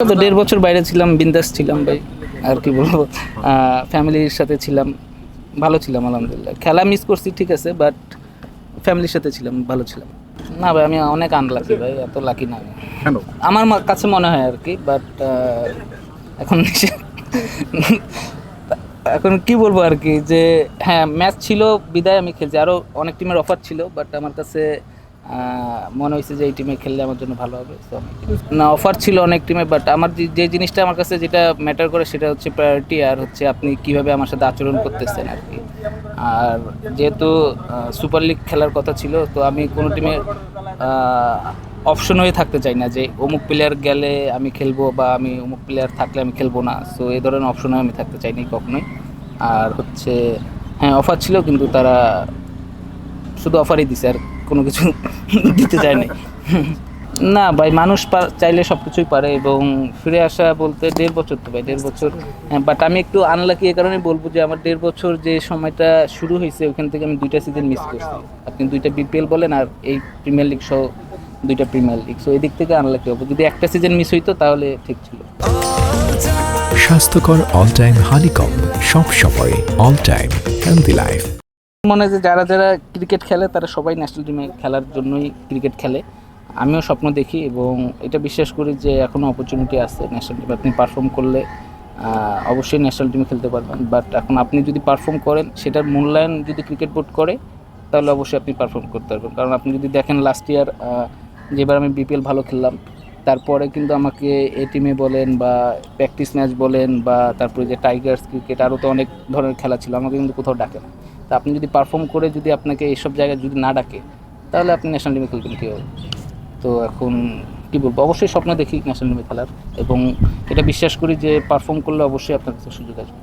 তো 1.5 বছর বাইরে ছিলাম, বিন্দাস ছিলাম ভাই। আর কি বলবো, ফ্যামিলির সাথে ছিলাম, ভালো ছিলাম আলহামদুলিল্লাহ। খেলা মিস করছি ঠিক আছে, বাট ফ্যামিলির সাথে ছিলাম, ভালো ছিলাম। না ভাই, আমি অনেক আনলাকি ভাই, এত লাকি না আমি। কেন? আমার কাছে মনে হয় আর কি, বাট এখন এখন কি বলবো আর কি, যে হ্যাঁ ম্যাচ ছিল বিদায় আমি খেলছি, আরও অনেক টিমের অফার ছিল, বাট আমার কাছে মনে হয়েছে যে এই টিমে খেললে আমার জন্য ভালো হবে। তো না, অফার ছিল অনেক টিমে, বাট আমার যে জিনিসটা আমার কাছে যেটা ম্যাটার করে সেটা হচ্ছে প্রায়োরিটি, আর হচ্ছে আপনি কিভাবে আমার সাথে আচরণ করতেছেন আর কি। আর যেহেতু সুপার লিগ খেলার কথা ছিল, তো আমি কোনো টিমে অপশন হয়ে থাকতে চাই না যে অমুক প্লেয়ার গেলে আমি খেলবো বা আমি অমুক প্লেয়ার থাকলে আমি খেলবো না। সো এই ধরনের অপশনে আমি থাকতে চাইনি কখনোই। আর হচ্ছে হ্যাঁ, অফার ছিল কিন্তু তারা শুধু অফারই দিছে, আর কোনো কিছু দিতে চায়নি। না ভাই, মানুষ চাইলে সব কিছুই পারে, এবং ফিরে আসা বলতে 1.5 বছর তো ভাই, 1.5 বছর। হ্যাঁ, বাট আমি একটু আনলাকি এই কারণে বলবো যে আমার 1.5 বছর যে সময়টা শুরু হয়েছে ওখান থেকে আমি 2টা সিজন মিস করছি। আপনি 2টা বিপিএল বলেন আর এই প্রিমিয়ার লিগ সহ 2টা প্রিমিয়ার লিগ, সো এদিক থেকে আনলাকি হবো। যদি একটা সিজন মিস হইতো তাহলে ঠিক ছিল। স্বাস্থ্যকর অল টাইম হানিকম, সব সময় অল টাইম হেলদি লাইফ। মনে হয় যে যারা যারা ক্রিকেট খেলে তারা সবাই ন্যাশনাল টিমে খেলার জন্যই ক্রিকেট খেলে। আমিও স্বপ্ন দেখি এবং এটা বিশ্বাস করি যে এখনও অপরচুনিটি আছে ন্যাশনাল টিমে। আপনি পারফর্ম করলে অবশ্যই ন্যাশনাল টিমে খেলতে পারবেন, বাট এখন আপনি যদি পারফর্ম করেন সেটার মূল্যায়ন যদি ক্রিকেট বোর্ড করে তাহলে অবশ্যই আপনি পারফর্ম করতে পারবেন। কারণ আপনি যদি দেখেন লাস্ট ইয়ার যেবার আমি বিপিএল ভালো খেললাম, তারপরে কিন্তু আমাকে এ টিমে বলেন বা প্র্যাকটিস ম্যাচ বলেন বা তারপরে যে টাইগার্স ক্রিকেট আরও তো অনেক ধরনের খেলা ছিল, আমাকে কিন্তু কোথাও ডাকে না। তা আপনি যদি পারফর্ম করে যদি আপনাকে এইসব জায়গায় যদি না ডাকে তাহলে আপনি ন্যাশনাল টিমে খেলবেন কীভাবে? তো এখন কী বলবো, অবশ্যই স্বপ্ন দেখি ন্যাশনাল টিমে খেলার, এবং এটা বিশ্বাস করি যে পারফর্ম করলে অবশ্যই আপনার কাছে সুযোগ আসবে।